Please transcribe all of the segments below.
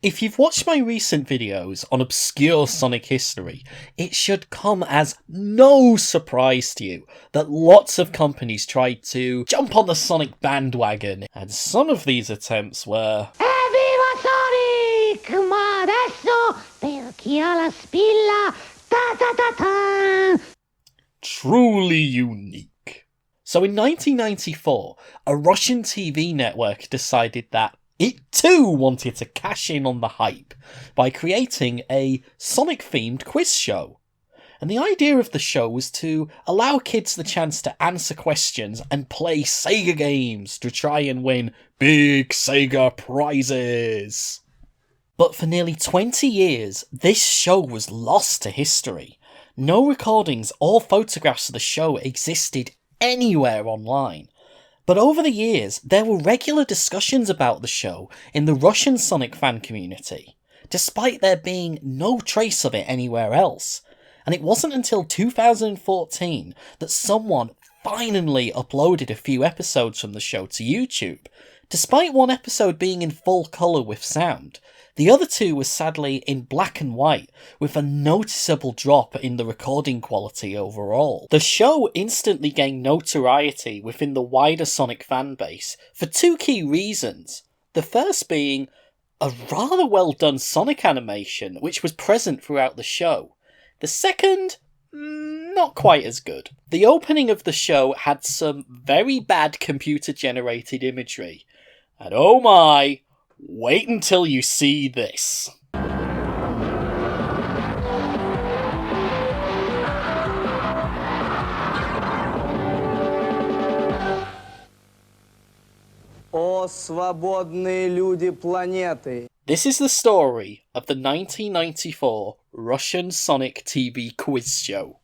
If you've watched my recent videos on obscure Sonic history, it should come as no surprise to you that lots of companies tried to jump on the Sonic bandwagon, and some of these attempts were Evviva Sonic! Ma adesso per chi ha la spilla, ta ta ta ta! truly unique. So in 1994, a Russian TV network decided that it too wanted to cash in on the hype by creating a Sonic-themed quiz show. And the idea of the show was to allow kids the chance to answer questions and play Sega games to try and win big Sega prizes. But for nearly 20 years, this show was lost to history. No recordings or photographs of the show existed anywhere online. But over the years, there were regular discussions about the show in the Russian Sonic fan community, despite there being no trace of it anywhere else. And it wasn't until 2014 that someone finally uploaded a few episodes from the show to YouTube. Despite one episode being in full colour with sound, the other two were sadly in black and white, with a noticeable drop in the recording quality overall. The show instantly gained notoriety within the wider Sonic fanbase for two key reasons. The first being a rather well done Sonic animation, which was present throughout the show. The second, not quite as good. The opening of the show had some very bad computer-generated imagery. And oh my, wait until you see this. О свободные люди планеты! This is the story of the 1994 Russian Sonic TV quiz show.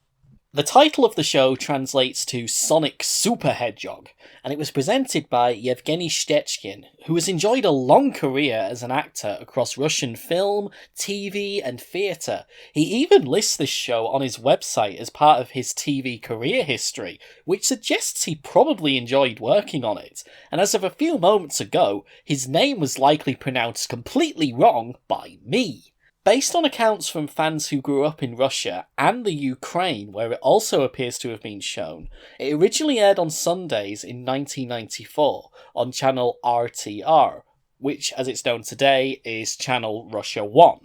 The title of the show translates to Sonic Super Hedgehog, and it was presented by Yevgeny Stechkin, who has enjoyed a long career as an actor across Russian film, TV, and theatre. He even lists this show on his website as part of his TV career history, which suggests he probably enjoyed working on it, and as of a few moments ago, his name was likely pronounced completely wrong by me. Based on accounts from fans who grew up in Russia and the Ukraine, where it also appears to have been shown, it originally aired on Sundays in 1994 on channel RTR, which, as it's known today, is channel Russia 1.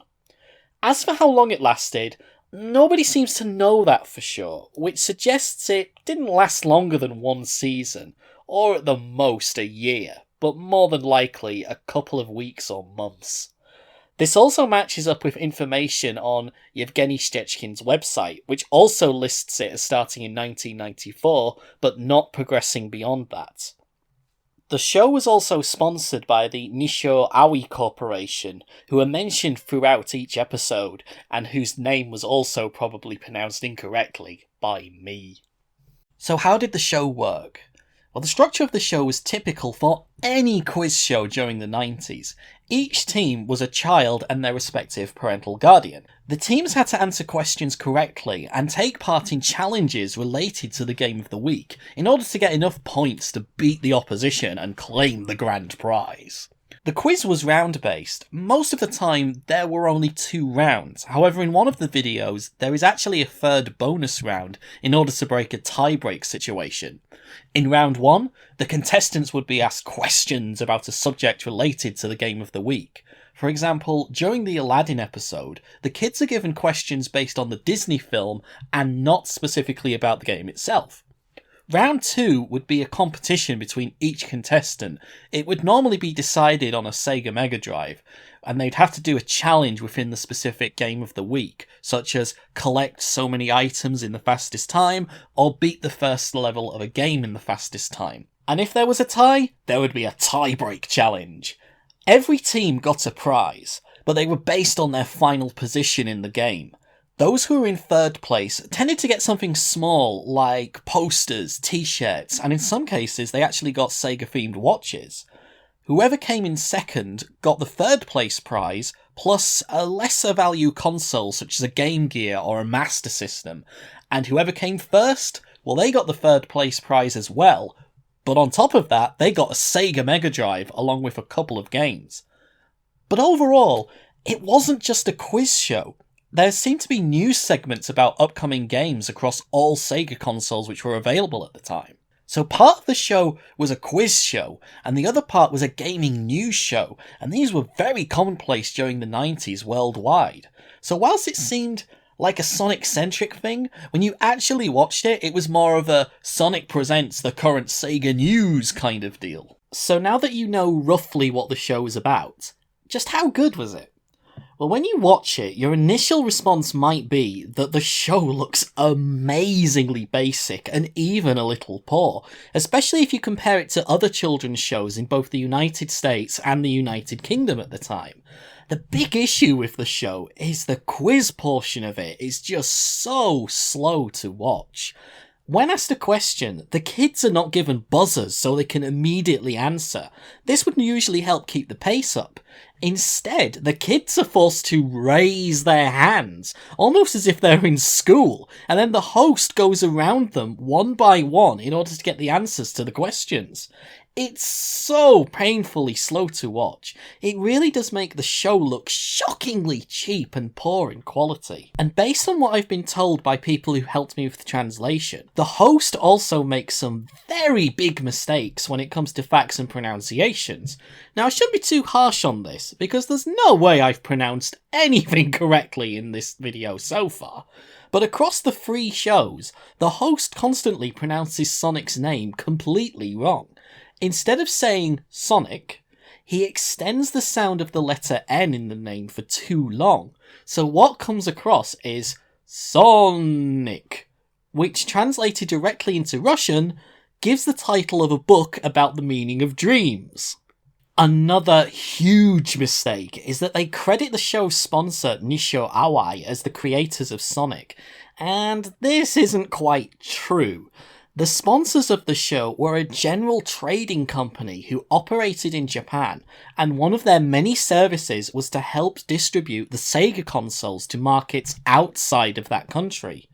As for how long it lasted, nobody seems to know that for sure, which suggests it didn't last longer than one season, or at the most a year, but more than likely a couple of weeks or months. This also matches up with information on Yevgeny Stechkin's website, which also lists it as starting in 1994, but not progressing beyond that. The show was also sponsored by the Nisho Aoi Corporation, who are mentioned throughout each episode, and whose name was also probably pronounced incorrectly by me. So how did the show work? Well, the structure of the show was typical for any quiz show during the 90s. Each team was a child and their respective parental guardian. The teams had to answer questions correctly and take part in challenges related to the game of the week in order to get enough points to beat the opposition and claim the grand prize. The quiz was round-based. Most of the time, there were only 2 rounds. However, in one of the videos, there is actually a third bonus round in order to break a tie-break situation. In round 1, the contestants would be asked questions about a subject related to the game of the week. For example, during the Aladdin episode, the kids are given questions based on the Disney film and not specifically about the game itself. Round 2 would be a competition between each contestant. It would normally be decided on a Sega Mega Drive, and they'd have to do a challenge within the specific game of the week, such as collect so many items in the fastest time, or beat the first level of a game in the fastest time. And if there was a tie, there would be a tie-break challenge. Every team got a prize, but they were based on their final position in the game. Those who were in third place tended to get something small, like posters, t-shirts, and in some cases they actually got Sega-themed watches. Whoever came in second got the third place prize, plus a lesser value console such as a Game Gear or a Master System, and whoever came first, well, they got the third place prize as well, but on top of that, they got a Sega Mega Drive along with a couple of games. But overall, it wasn't just a quiz show. There seemed to be news segments about upcoming games across all Sega consoles which were available at the time. So part of the show was a quiz show, and the other part was a gaming news show, and these were very commonplace during the 90s worldwide. So whilst it seemed like a Sonic-centric thing, when you actually watched it, it was more of a Sonic presents the current Sega news kind of deal. So now that you know roughly what the show is about, just how good was it? Well, when you watch it, your initial response might be that the show looks amazingly basic and even a little poor, especially if you compare it to other children's shows in both the United States and the United Kingdom at the time. The big issue with the show is the quiz portion of it is just so slow to watch. When asked a question, the kids are not given buzzers so they can immediately answer. This would usually help keep the pace up. Instead, the kids are forced to raise their hands, almost as if they're in school, and then the host goes around them one by one in order to get the answers to the questions. It's so painfully slow to watch. It really does make the show look shockingly cheap and poor in quality. And based on what I've been told by people who helped me with the translation, the host also makes some very big mistakes when it comes to facts and pronunciations. Now I shouldn't be too harsh on this, because there's no way I've pronounced anything correctly in this video so far. But across the 3 shows, the host constantly pronounces Sonic's name completely wrong. Instead of saying Sonic, he extends the sound of the letter N in the name for too long, so what comes across is Sonic, which translated directly into Russian, gives the title of a book about the meaning of dreams. Another huge mistake is that they credit the show's sponsor Nisho Awai as the creators of Sonic, and this isn't quite true. The sponsors of the show were a general trading company who operated in Japan, and one of their many services was to help distribute the Sega consoles to markets outside of that country.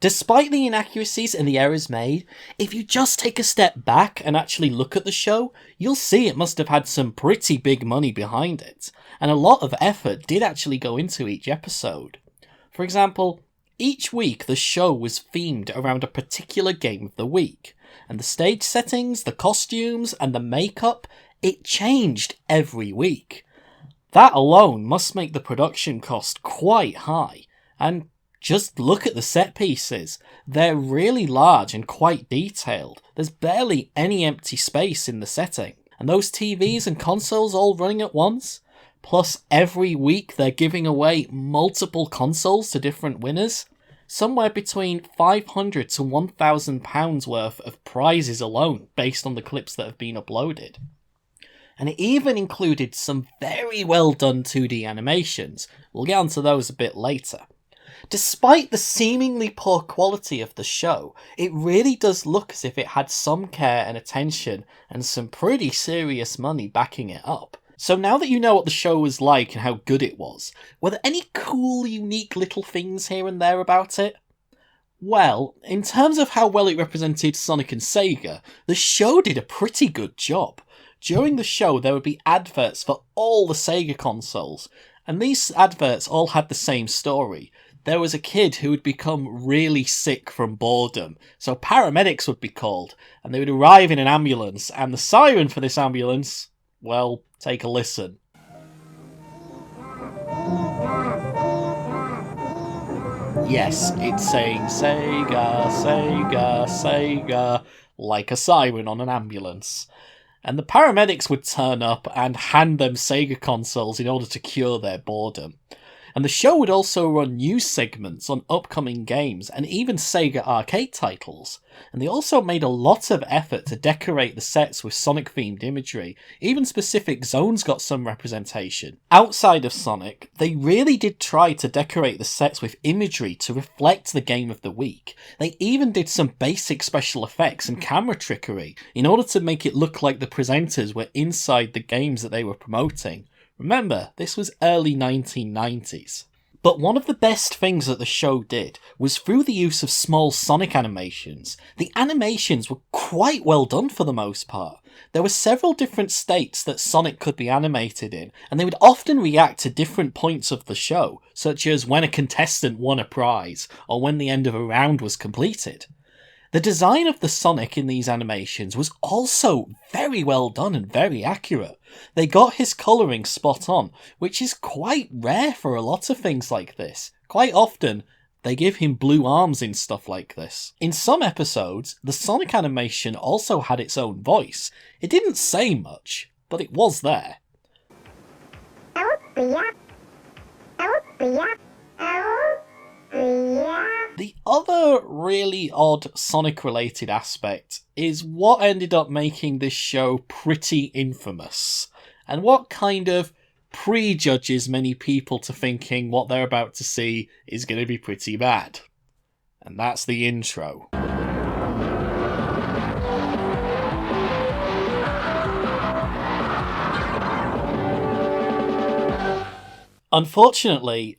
Despite the inaccuracies and the errors made, if you just take a step back and actually look at the show, you'll see it must have had some pretty big money behind it, and a lot of effort did actually go into each episode. For example, each week the show was themed around a particular game of the week, and the stage settings, the costumes, and the makeup, it changed every week. That alone must make the production cost quite high, and just look at the set pieces. They're really large and quite detailed. There's barely any empty space in the setting, and those TVs and consoles all running at once? Plus, every week they're giving away multiple consoles to different winners. Somewhere between £500 to £1,000 worth of prizes alone, based on the clips that have been uploaded. And it even included some very well done 2D animations. We'll get onto those a bit later. Despite the seemingly poor quality of the show, it really does look as if it had some care and attention, and some pretty serious money backing it up. So now that you know what the show was like and how good it was, were there any cool, unique little things here and there about it? Well, in terms of how well it represented Sonic and Sega, the show did a pretty good job. During the show, there would be adverts for all the Sega consoles, and these adverts all had the same story. There was a kid who would become really sick from boredom, so paramedics would be called, and they would arrive in an ambulance, and the siren for this ambulance, well, take a listen. Yes, it's saying Sega, Sega, Sega, like a siren on an ambulance. And the paramedics would turn up and hand them Sega consoles in order to cure their boredom. And the show would also run news segments on upcoming games and even Sega arcade titles. And they also made a lot of effort to decorate the sets with Sonic-themed imagery. Even specific zones got some representation. Outside of Sonic, they really did try to decorate the sets with imagery to reflect the game of the week. They even did some basic special effects and camera trickery in order to make it look like the presenters were inside the games that they were promoting. Remember, this was early 1990s. But one of the best things that the show did was through the use of small Sonic animations. The animations were quite well done for the most part. there were several different states that Sonic could be animated in, and they would often react to different points of the show, such as when a contestant won a prize, or when the end of a round was completed. The design of the Sonic in these animations was also very well done and very accurate. They got his colouring spot on, which is quite rare for a lot of things like this. Quite often, they give him blue arms in stuff like this. In some episodes, the Sonic animation also had its own voice. It didn't say much, but it was there. The other really odd Sonic-related aspect is what ended up making this show pretty infamous, and what kind of prejudges many people to thinking what they're about to see is going to be pretty bad. And that's the intro. Unfortunately,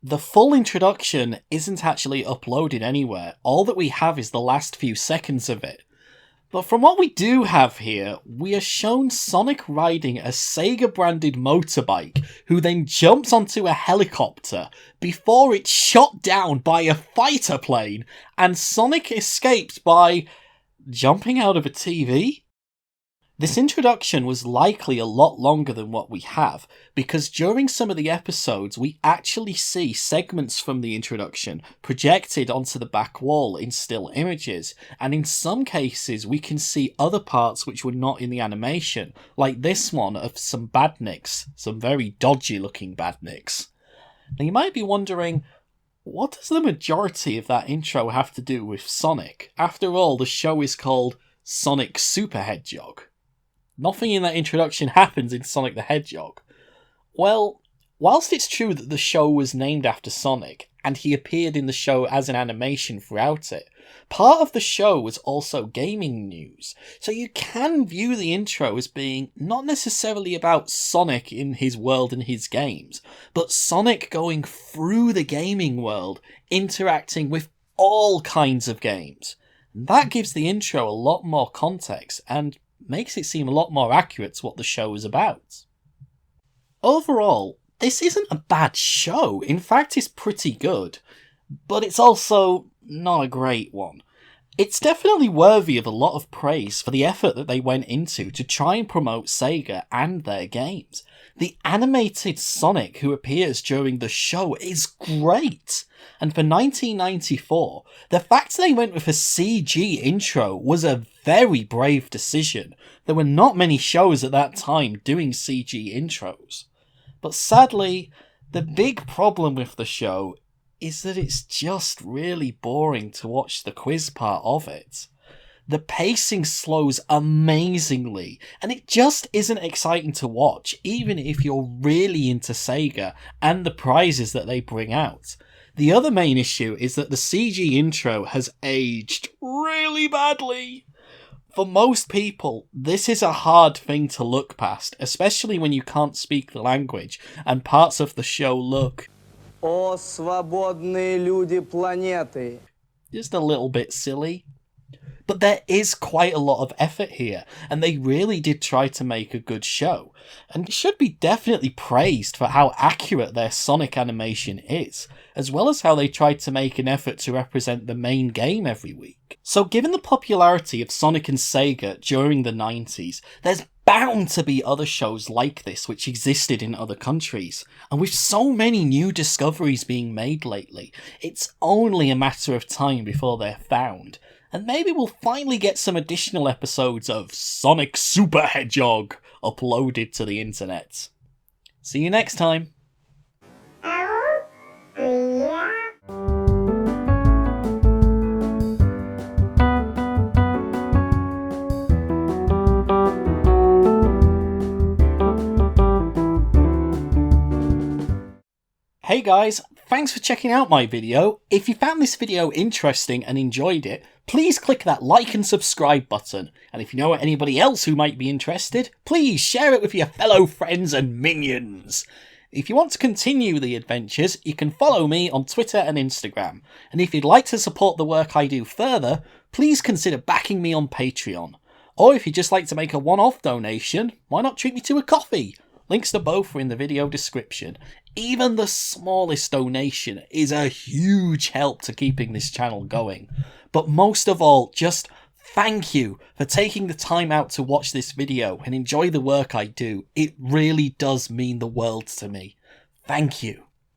the full introduction isn't actually uploaded anywhere. All that we have is the last few seconds of it. But from what we do have here, we are shown Sonic riding a Sega-branded motorbike, who then jumps onto a helicopter before it's shot down by a fighter plane, and Sonic escapes by jumping out of a TV? This introduction was likely a lot longer than what we have, because during some of the episodes we actually see segments from the introduction projected onto the back wall in still images, and in some cases we can see other parts which were not in the animation, like this one of some badniks, some very dodgy looking badniks. Now you might be wondering, what does the majority of that intro have to do with Sonic? After all, the show is called Sonic Super Hedgehog. Nothing in that introduction happens in Sonic the Hedgehog. Well, whilst it's true that the show was named after Sonic, and he appeared in the show as an animation throughout it, part of the show was also gaming news, so you can view the intro as being not necessarily about Sonic in his world and his games, but Sonic going through the gaming world, interacting with all kinds of games. That gives the intro a lot more context, and makes it seem a lot more accurate to what the show is about. Overall, this isn't a bad show. In fact, it's pretty good. But it's also not a great one. It's definitely worthy of a lot of praise for the effort that they went into to try and promote Sega and their games. The animated Sonic who appears during the show is great. And for 1994, the fact they went with a CG intro was a very brave decision. There were not many shows at that time doing CG intros. But sadly, the big problem with the show is that it's just really boring to watch the quiz part of it. The pacing slows amazingly, and it just isn't exciting to watch, even if you're really into Sega and the prizes that they bring out. The other main issue is that the CG intro has aged really badly. For most people, this is a hard thing to look past, especially when you can't speak the language and parts of the show look О, свободные люди планеты! just a little bit silly. But there is quite a lot of effort here, and they really did try to make a good show, and it should be definitely praised for how accurate their Sonic animation is, as well as how they tried to make an effort to represent the main game every week. So given the popularity of Sonic and Sega during the 90s, there's bound to be other shows like this which existed in other countries, and with so many new discoveries being made lately, it's only a matter of time before they're found. And maybe we'll finally get some additional episodes of Sonic Super Hedgehog uploaded to the internet. See you next time. Hey guys, thanks for checking out my video. If you found this video interesting and enjoyed it, please click that like and subscribe button. And if you know anybody else who might be interested, please share it with your fellow friends and minions. If you want to continue the adventures, you can follow me on Twitter and Instagram. And if you'd like to support the work I do further, please consider backing me on Patreon. Or if you'd just like to make a one-off donation, why not treat me to a coffee? Links to both are in the video description. Even the smallest donation is a huge help to keeping this channel going. But most of all, just thank you for taking the time out to watch this video and enjoy the work I do. It really does mean the world to me. Thank you.